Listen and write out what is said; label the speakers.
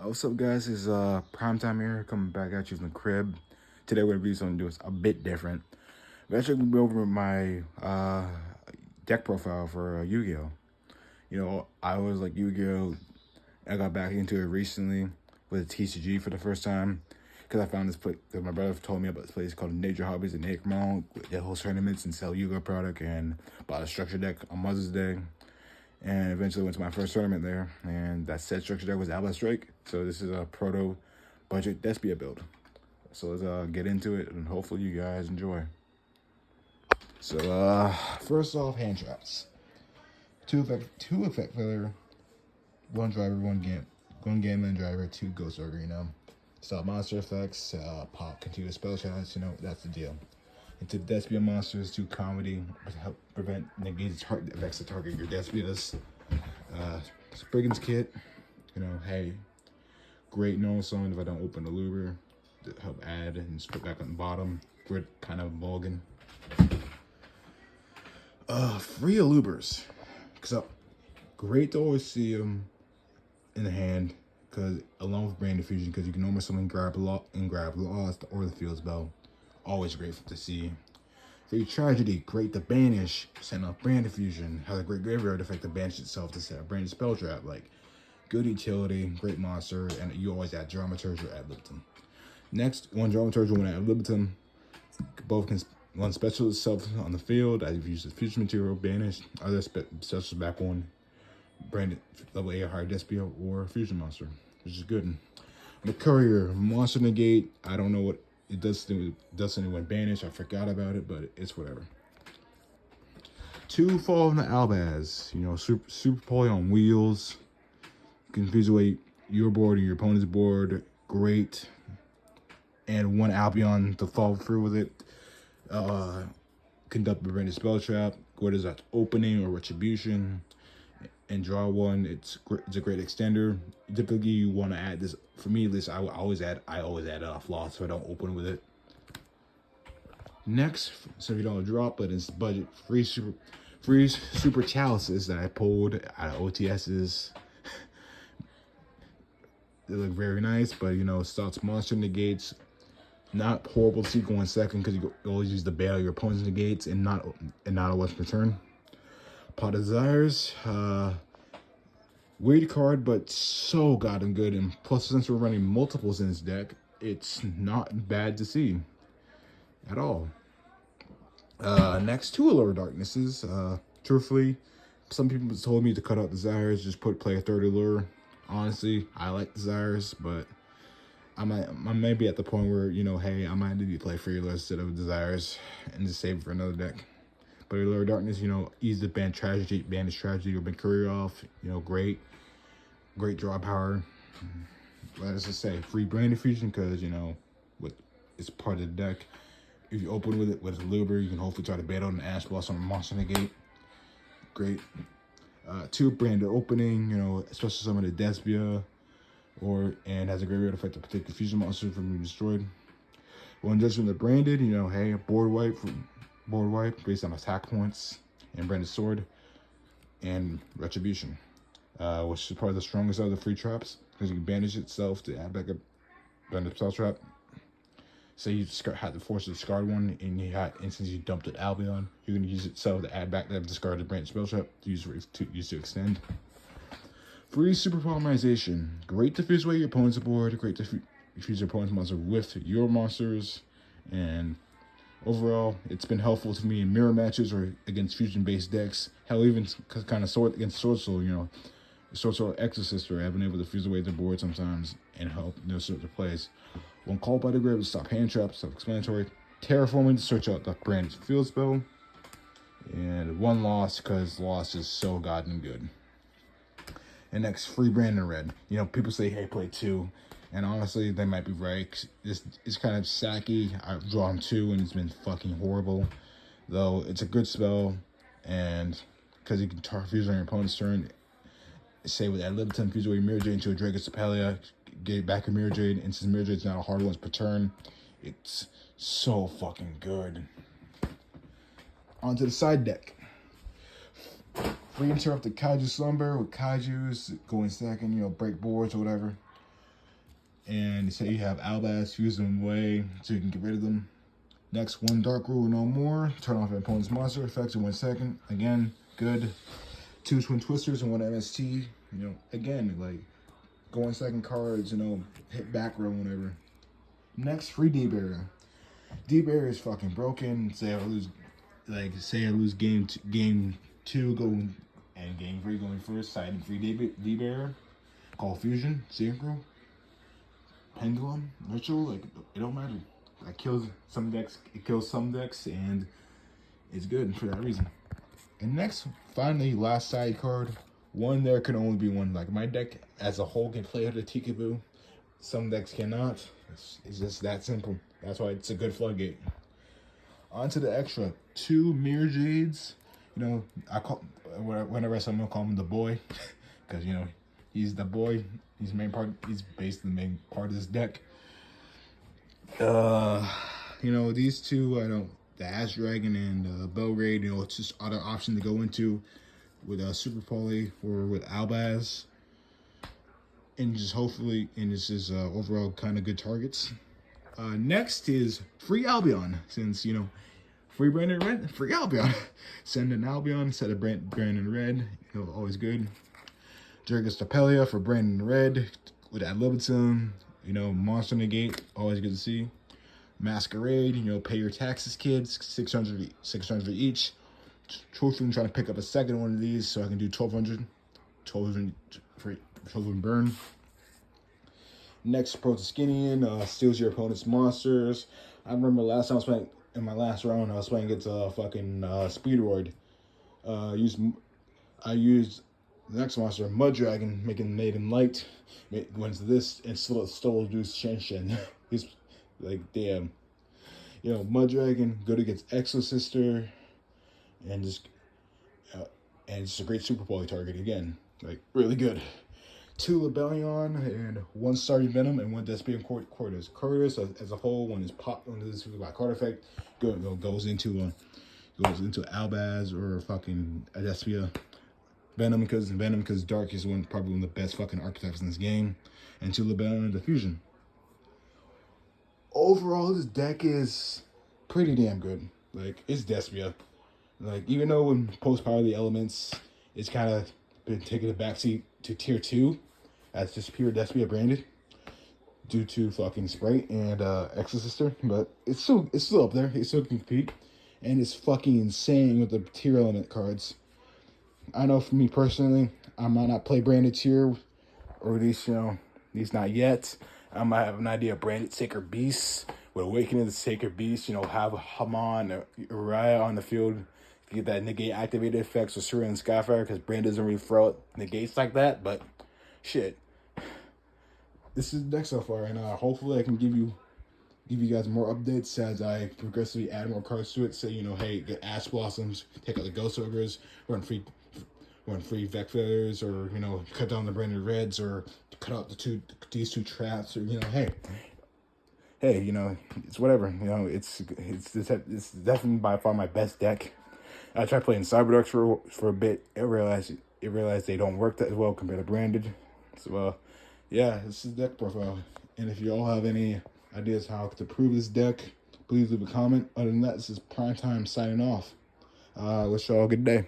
Speaker 1: What's up, guys? It's prime time here, coming back at you from the crib. Today, what we're going to do is a bit different. We're actually going to be over my deck profile for Yu-Gi-Oh. You know, I was like Yu-Gi-Oh. I got back into it recently with TCG for the first time because I found this place. Because my brother told me about this place called Nature Hobbies in Akron. They host tournaments and sell Yu-Gi-Oh product, and bought a structure deck on Mother's Day. And eventually went to my first tournament there, and that said structure deck was Alba Strike. So this is a proto budget Despia build. So let's get into it, and hopefully you guys enjoy. So first off, hand traps. Two effect filler, one driver, one gambling driver, two ghost arena. Stop monster effects, pop continuous spell shots. You know, that's the deal. Into Despia monsters, two comedy to help prevent negative effects that target your Despias. Spriggan's Kit, you know, hey, great normal summon if I don't open the Luber to help add and just put back on the bottom. Grid kind of mulligan. Free Lubers, because great to always see them in the hand, because along with Brand Diffusion, because you can normally summon grab Lost or the Field Spell. Always grateful to see. Free Tragedy, great to banish, send off Brand Diffusion, has a great graveyard effect to banish itself to set a branded spell trap. Like, good utility, great monster, and you always add Dramaturge or ad libitum. Next, one Dramaturge and one ad libitum. Both can one special itself on the field as you've used the fusion material, banish, other specials back on branded level 8 or higher Despia or fusion monster, which is good. The Courier, monster negate, I don't know what it does something when banished. I forgot about it, but it's whatever. Two Fall in the Albaz. You know, super poly on wheels. Confuse away your board and your opponent's board. Great. And one Albion to follow through with it. Conduct a branded spell trap. What is that? Opening or retribution. And draw one. It's a great extender. Typically, you want to add this. For me, this I always add it off loss so I don't open with it. Next, so if you don't drop, but it's budget free super chalices that I pulled out of OTSs. They look very nice, but you know, stops monster negates. Not horrible to see going second because you always use the bail your opponent's negates and not a once per turn. Pot of Desires, weird card, but so goddamn good. And plus, since we're running multiples in this deck, it's not bad to see at all. Next, two Allure Darknesses. Truthfully, some people told me to cut out Desires, just play a third Allure. Honestly, I like Desires, but I may be at the point where, you know, hey, I might need to play Free Allure instead of Desires and just save it for another deck. But Allure Darkness, you know, easy to banish Tragedy, or ban Courier off. You know, great draw power. Let's just say free Brand Diffusion because, you know, it's part of the deck. If you open with it with a Luber, you can hopefully try to bait on an Ash Blossom or Monster Negate. Great. Two Branded Opening, you know, especially some of the Despia, and has a graveyard effect to protect the fusion monsters from being destroyed. One Judgment of Branded, you know, hey, board wipe based on attack points, and Branded Sword, and Retribution, which is probably the strongest of the free traps because you can banish itself to add back a Branded Spell Trap. Say you had to force to discard one, and since you dumped it Albion, you're gonna use itself to add back that discarded Branded Spell Trap to use to extend. Free Super Polymerization, great to fuse away your opponent's board, great to fuse your opponent's monster with your monsters, and overall, it's been helpful to me in mirror matches or against fusion-based decks. Hell, even kind of against Sword Soul, you know, Sword Soul Exorcist, or I've been able to fuse away the board sometimes and help those sorts of plays. When called by the grave to stop hand traps, self-explanatory. Terraforming to search out the branded field spell. And one Lost, because Lost is so goddamn good. And next, free Branded Red. You know, people say, hey, play two. And honestly, they might be right. It's kind of sacky. I've drawn two, and it's been fucking horrible. Though, it's a good spell. And because you can fuse on your opponent's turn. Say with ad libitum, fuse away Mirror Jade into a Dragus Apelia. Get back a Mirror Jade, and since Mirror Jade's not a hard once per turn, it's so fucking good. Onto the side deck. Free Interrupted Kaiju Slumber with Kaijus going second, you know, break boards or whatever. And say you have Albaz, fuse them away so you can get rid of them. Next, 1 dark rule, no more. Turn off your opponent's monster effects in 1 second. Again, good. 2 twin twisters and 1 MST. You know, again, like go on second cards, you know, hit back row whenever. Next, free D barrier. D barrier is fucking broken. Say I lose game 2, go and game 3 going first. Side free D barrier. Call fusion, synchro, pendulum, ritual. Like it don't matter. That kills some decks. It kills some decks, and it's good for that reason. And next, finally, last side card. One there can only be one. Like my deck as a whole can play with a Tikaboo. Some decks cannot. It's just that simple. That's why it's a good floodgate. On to the extra. 2 Mirror Jades. You know, whenever I call him the boy, because you know he's the boy. He's basically the main part of this deck. You know, these 2, I know the Ash Dragon and Belgrade, you know, it's just other option to go into with Super Poly or with Albaz. And just hopefully, and this is overall kind of good targets. Next is free Albion, since, you know, free Branded Red, free Albion. Send an Albion, set a Branded Red, you know, always good. Jurgis Tapelia for Branded Red with ad libitum, you know, monster negate, always good to see. Masquerade, you know, pay your taxes, kids, 600 each. Truthfully, I'm trying to pick up a second one of these so I can do 1200 burn. Next, Protoskinnian, steals your opponent's monsters. I remember last time I was playing, in my last round, I was playing against a fucking Speedroid. I used the next monster, Mud Dragon, made him light. Went to this and still reduced Shen. He's like, damn. You know, Mud Dragon, good against Exo-Sister, and just a great Super Poly target again. Like, really good. 2 Lebellion and 1 Starting Venom and 1 Despia Cortis. Cortis as a whole, one is by card effect, goes into Albaz or fucking Despia. Venom because Dark is probably one of the best fucking archetypes in this game. And 2 Lebellion and Diffusion. Overall, this deck is pretty damn good. Like, it's Despia. Like, even though in post-Power of the Elements, it's kind of been taking a backseat to tier 2, as just pure Despia branded, due to fucking Sprite and Exo-Sister, but it's still up there. It still can compete, and it's fucking insane with the tier element cards. I know for me personally, I might not play branded tier, or at least, you know, at least not yet. I might have an idea of branded Sacred Beasts. With Awakening the Sacred Beast, you know, have Haman or Uriah on the field to get that negate activated effects with Surya and Skyfire, because Brand doesn't really throw out negates like that, but shit. This is the deck so far, and hopefully I can give you guys more updates as I progressively add more cards to it. Say, you know, hey, get Ash Blossoms, take out the Ghost Ogres, run free Vec Failures, or, you know, cut down the Branded Reds, or cut out these 2 traps, or, you know, hey, you know, it's whatever. You know, it's definitely by far my best deck. I tried playing Cyberducks for a bit. I realized they don't work that well compared to Branded. So, yeah, this is deck profile. And if you all have any ideas how to improve this deck, please leave a comment. Other than that, this is Prime Time signing off. Wish you all a good day.